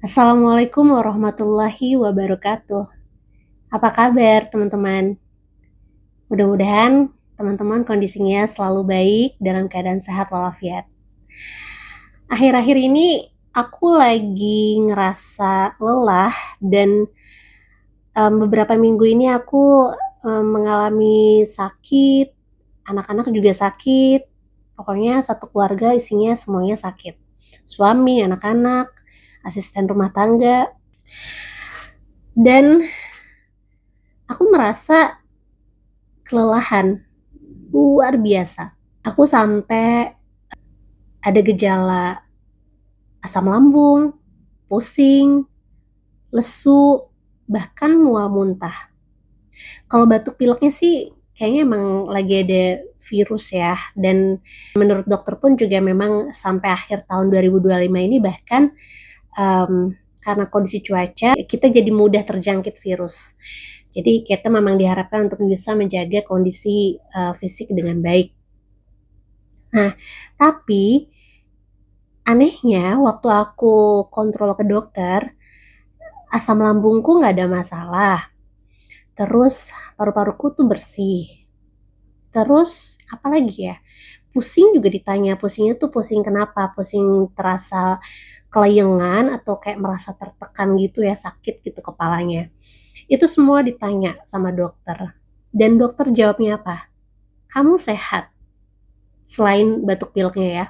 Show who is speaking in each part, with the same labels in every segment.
Speaker 1: Assalamualaikum warahmatullahi wabarakatuh. Apa kabar teman-teman? Mudah-mudahan teman-teman kondisinya selalu baik dalam keadaan sehat walafiat. Akhir-akhir ini aku lagi ngerasa lelah dan beberapa minggu ini aku mengalami sakit, anak-anak juga sakit. Pokoknya satu keluarga isinya semuanya sakit. Suami, anak-anak, asisten rumah tangga. Dan aku merasa kelelahan luar biasa. Aku sampai ada gejala asam lambung, pusing, lesu, bahkan mual muntah. Kalau batuk pileknya sih kayaknya emang lagi ada virus ya. Dan menurut dokter pun juga memang sampai akhir tahun 2025 ini bahkan karena kondisi cuaca kita jadi mudah terjangkit virus. Jadi kita memang diharapkan untuk bisa menjaga kondisi fisik dengan baik. Nah, tapi anehnya waktu aku kontrol ke dokter, asam lambungku nggak ada masalah. Terus paru-paruku tuh bersih. Terus apa lagi ya? Pusing juga ditanya, pusingnya tuh pusing kenapa? Pusing terasa kelayangan atau kayak merasa tertekan gitu ya, sakit gitu kepalanya. Itu semua ditanya sama dokter. Dan dokter jawabnya apa? Kamu sehat. Selain batuk pileknya ya.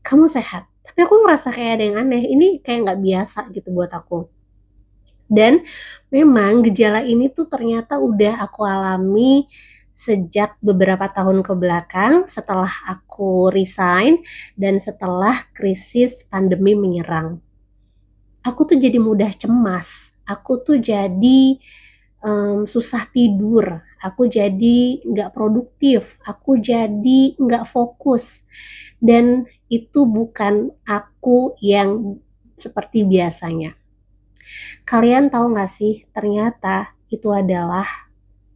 Speaker 1: Kamu sehat. Tapi aku ngerasa kayak ada yang aneh. Ini kayak nggak biasa gitu buat aku. Dan memang gejala ini tuh ternyata udah aku alami sejak beberapa tahun ke belakang setelah aku resign dan setelah krisis pandemi menyerang. Aku tuh jadi mudah cemas. Aku tuh jadi susah tidur. Aku jadi nggak produktif. Aku jadi nggak fokus. Dan itu bukan aku yang seperti biasanya. Kalian tahu nggak sih, ternyata itu adalah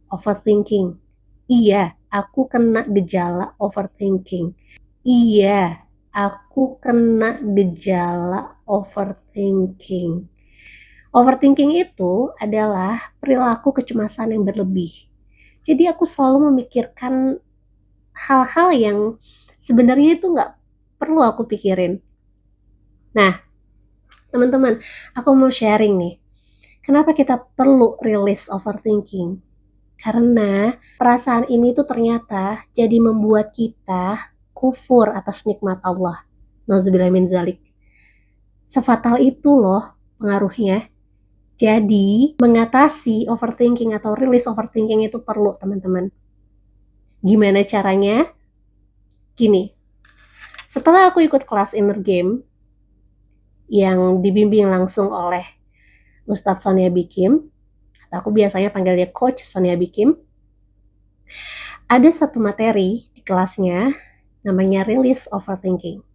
Speaker 1: overthinking. Iya, aku kena gejala overthinking. Iya, aku kena gejala overthinking. Overthinking itu adalah perilaku kecemasan yang berlebih. Jadi aku selalu memikirkan hal-hal yang sebenarnya itu nggak perlu aku pikirin. Nah, teman-teman, aku mau sharing nih. Kenapa kita perlu release overthinking? Karena perasaan ini tuh ternyata jadi membuat kita kufur atas nikmat Allah. Nauzubillah min dzalik. Sefatal itu loh pengaruhnya. Jadi, mengatasi overthinking atau release overthinking itu perlu, teman-teman. Gimana caranya? Gini, setelah aku ikut kelas inner game yang dibimbing langsung oleh Ustadz Sonia Bikim, atau aku biasanya panggil dia Coach Sonia Bikim, ada satu materi di kelasnya namanya Release Overthinking.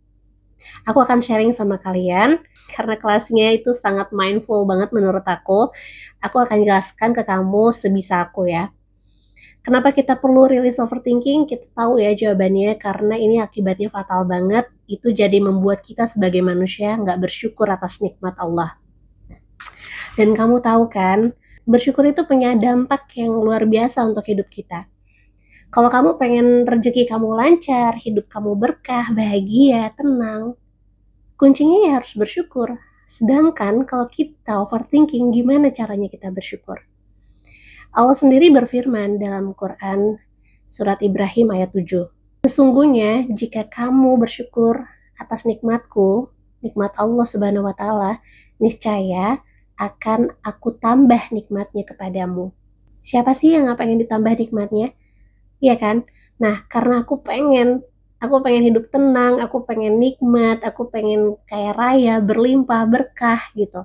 Speaker 1: Aku akan sharing sama kalian karena kelasnya itu sangat mindful banget menurut aku. Aku akan jelaskan ke kamu sebisa aku ya. Kenapa kita perlu release overthinking? Kita tahu ya jawabannya karena ini akibatnya fatal banget. Itu jadi membuat kita sebagai manusia nggak bersyukur atas nikmat Allah. Dan kamu tahu kan, bersyukur itu punya dampak yang luar biasa untuk hidup kita. Kalau kamu pengen rezeki kamu lancar, hidup kamu berkah, bahagia, tenang, kuncinya ya harus bersyukur. Sedangkan kalau kita overthinking, gimana caranya kita bersyukur? Allah sendiri berfirman dalam Quran surat Ibrahim ayat 7. Sesungguhnya jika kamu bersyukur atas nikmatku, nikmat Allah Subhanahu wa taala, niscaya akan aku tambah nikmatnya kepadamu. Siapa sih yang gak pengen ditambah nikmatnya? Iya kan? Nah, karena aku pengen hidup tenang, aku pengen nikmat, aku pengen kaya raya, berlimpah, berkah gitu.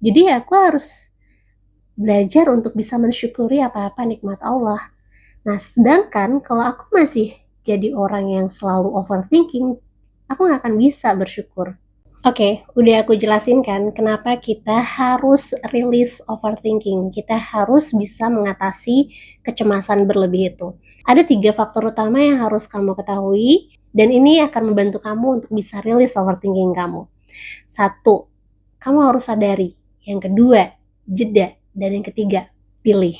Speaker 1: Jadi aku harus belajar untuk bisa mensyukuri apa-apa nikmat Allah. Nah, sedangkan kalau aku masih jadi orang yang selalu overthinking, aku nggak akan bisa bersyukur. Oke, udah aku jelasin kan kenapa kita harus release overthinking. Kita harus bisa mengatasi kecemasan berlebih itu. Ada 3 faktor utama yang harus kamu ketahui, dan ini akan membantu kamu untuk bisa release overthinking kamu. 1, kamu harus sadari. Yang kedua, jeda. Dan yang ketiga, pilih.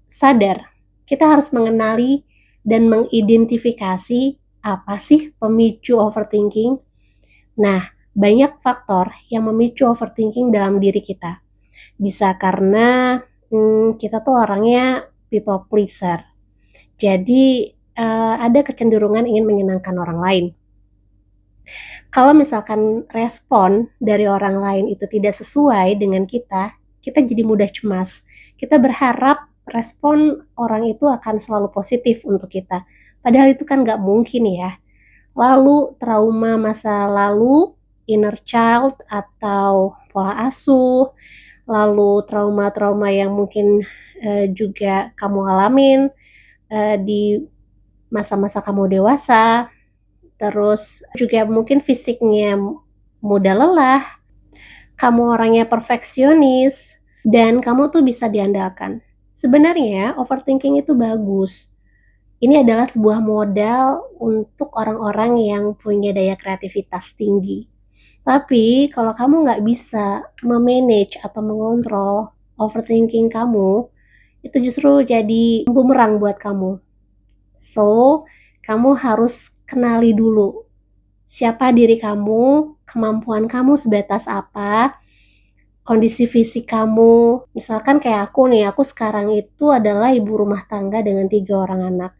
Speaker 1: Sadar, kita harus mengenali dan mengidentifikasi apa sih pemicu overthinking. Nah, banyak faktor yang memicu overthinking dalam diri kita. Bisa karena kita tuh orangnya people pleaser. Jadi ada kecenderungan ingin menyenangkan orang lain. Kalau misalkan respon dari orang lain itu tidak sesuai dengan kita jadi mudah cemas. Kita berharap respon orang itu akan selalu positif untuk kita. Padahal itu kan nggak mungkin ya. Lalu trauma masa lalu, inner child atau pola asuh, lalu trauma-trauma yang mungkin juga kamu alamin di masa-masa kamu dewasa, terus juga mungkin fisiknya mudah lelah, kamu orangnya perfeksionis, dan kamu tuh bisa diandalkan. Sebenarnya overthinking itu bagus. Ini adalah sebuah modal untuk orang-orang yang punya daya kreativitas tinggi. Tapi kalau kamu nggak bisa memanage atau mengontrol overthinking kamu, itu justru jadi bumerang buat kamu. So, kamu harus kenali dulu siapa diri kamu, kemampuan kamu sebatas apa, kondisi fisik kamu. Misalkan kayak aku nih, aku sekarang itu adalah ibu rumah tangga dengan 3 orang anak.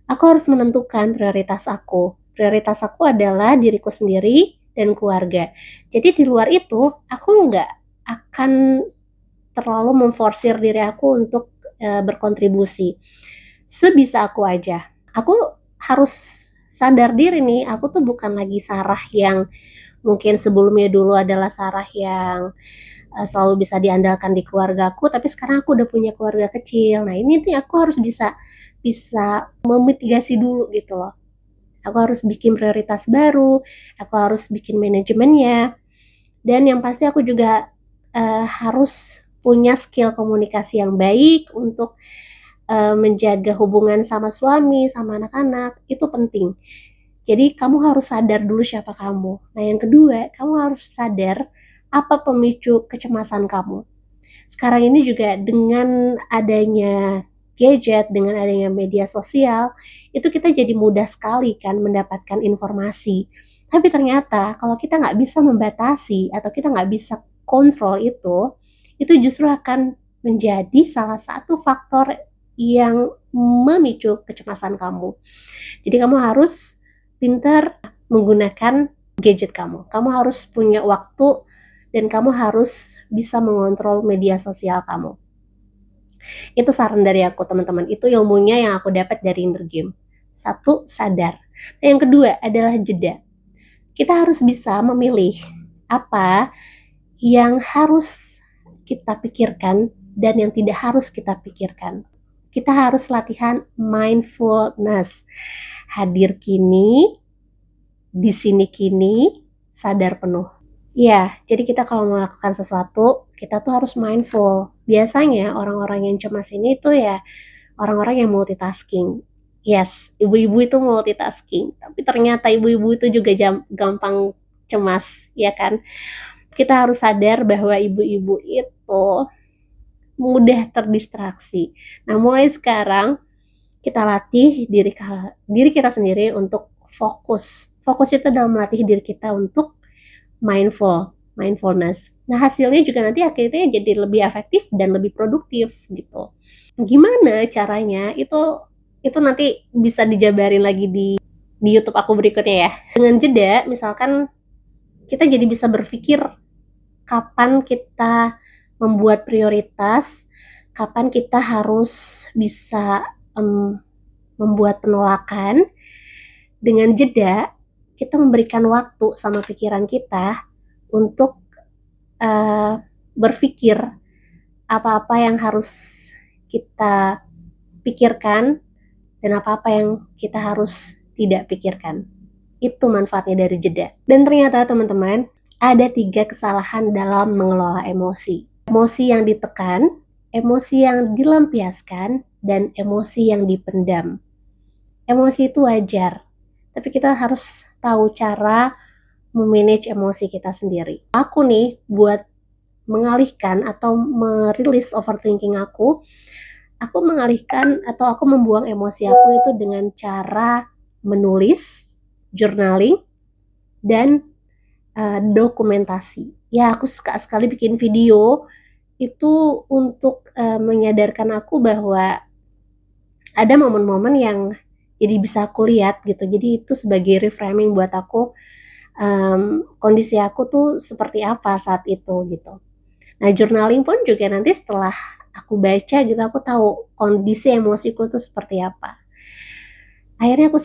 Speaker 1: Aku harus menentukan prioritas aku. Prioritas aku adalah diriku sendiri dan keluarga. Jadi di luar itu, aku nggak akan terlalu memforsir diri aku untuk berkontribusi. Sebisa aku aja. Aku harus sadar diri nih, aku tuh bukan lagi Sarah yang mungkin sebelumnya dulu adalah Sarah yang selalu bisa diandalkan di keluargaku, tapi sekarang aku udah punya keluarga kecil. Nah ini nih aku harus bisa memitigasi dulu gitu loh. Aku harus bikin prioritas baru, aku harus bikin manajemennya, dan yang pasti aku juga harus punya skill komunikasi yang baik untuk menjaga hubungan sama suami, sama anak-anak, itu penting. Jadi kamu harus sadar dulu siapa kamu. Nah yang kedua, kamu harus sadar apa pemicu kecemasan kamu. Sekarang ini juga dengan adanya gadget, dengan adanya media sosial, itu kita jadi mudah sekali kan mendapatkan informasi. Tapi ternyata kalau kita nggak bisa membatasi atau kita nggak bisa kontrol itu justru akan menjadi salah satu faktor yang memicu kecemasan kamu. Jadi kamu harus pintar menggunakan gadget kamu. Kamu harus punya waktu dan kamu harus bisa mengontrol media sosial kamu. Itu saran dari aku teman-teman. Itu ilmunya yang aku dapat dari Inner Game. Satu, sadar. Yang kedua adalah jeda. Kita harus bisa memilih apa yang harus kita pikirkan dan yang tidak harus kita pikirkan. Kita harus latihan mindfulness. Hadir kini, di sini kini, sadar penuh. Ya, jadi kita kalau melakukan sesuatu, kita tuh harus mindful. Biasanya orang-orang yang cemas ini tuh ya orang-orang yang multitasking. Yes, ibu-ibu itu multitasking. Tapi ternyata ibu-ibu itu juga gampang cemas, ya kan? Kita harus sadar bahwa ibu-ibu itu mudah terdistraksi. Nah, mulai sekarang kita latih diri kita sendiri untuk fokus. Fokus itu dalam melatih diri kita untuk mindfulness. Nah, hasilnya juga nanti akhirnya jadi lebih efektif dan lebih produktif gitu. Gimana caranya? Itu nanti bisa dijabarin lagi di YouTube aku berikutnya ya. Dengan jeda, misalkan kita jadi bisa berpikir kapan kita membuat prioritas, kapan kita harus bisa membuat penolakan. Dengan jeda, kita memberikan waktu sama pikiran kita untuk berpikir apa-apa yang harus kita pikirkan dan apa-apa yang kita harus tidak pikirkan. Itu manfaatnya dari jeda. Dan ternyata teman-teman, ada 3 kesalahan dalam mengelola emosi. Emosi yang ditekan, emosi yang dilampiaskan, dan emosi yang dipendam. Emosi itu wajar, tapi kita harus tahu cara memanage emosi kita sendiri. Aku nih, buat mengalihkan atau merilis overthinking aku mengalihkan atau aku membuang emosi aku itu dengan cara menulis, journaling, dan dokumentasi. Ya, aku suka sekali bikin video itu untuk menyadarkan aku bahwa ada momen-momen yang jadi bisa aku lihat gitu. Jadi itu sebagai reframing buat aku, kondisi aku tuh seperti apa saat itu gitu. Nah, journaling pun juga nanti setelah aku baca gitu, aku tahu kondisi emosiku tuh seperti apa. Akhirnya aku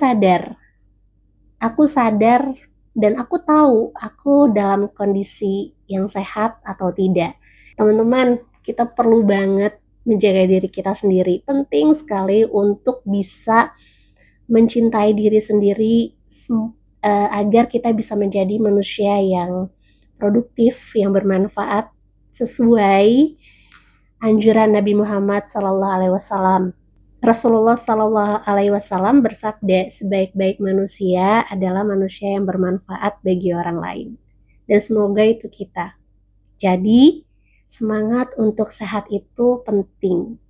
Speaker 1: sadar dan aku tahu aku dalam kondisi yang sehat atau tidak. Teman-teman, kita perlu banget menjaga diri kita sendiri. Penting sekali untuk bisa mencintai diri sendiri agar kita bisa menjadi manusia yang produktif, yang bermanfaat sesuai anjuran Nabi Muhammad SAW. Rasulullah SAW bersabda, sebaik-baik manusia adalah manusia yang bermanfaat bagi orang lain. Dan semoga itu kita. Jadi, semangat untuk sehat itu penting.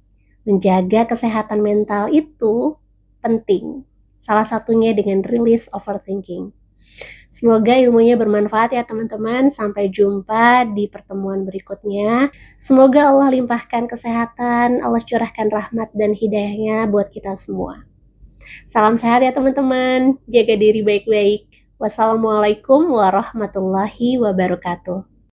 Speaker 1: Menjaga kesehatan mental itu penting. Salah satunya dengan release overthinking. Semoga ilmunya bermanfaat ya teman-teman. Sampai jumpa di pertemuan berikutnya. Semoga Allah limpahkan kesehatan, Allah curahkan rahmat dan hidayahnya buat kita semua. Salam sehat ya teman-teman. Jaga diri baik-baik. Wassalamualaikum warahmatullahi wabarakatuh.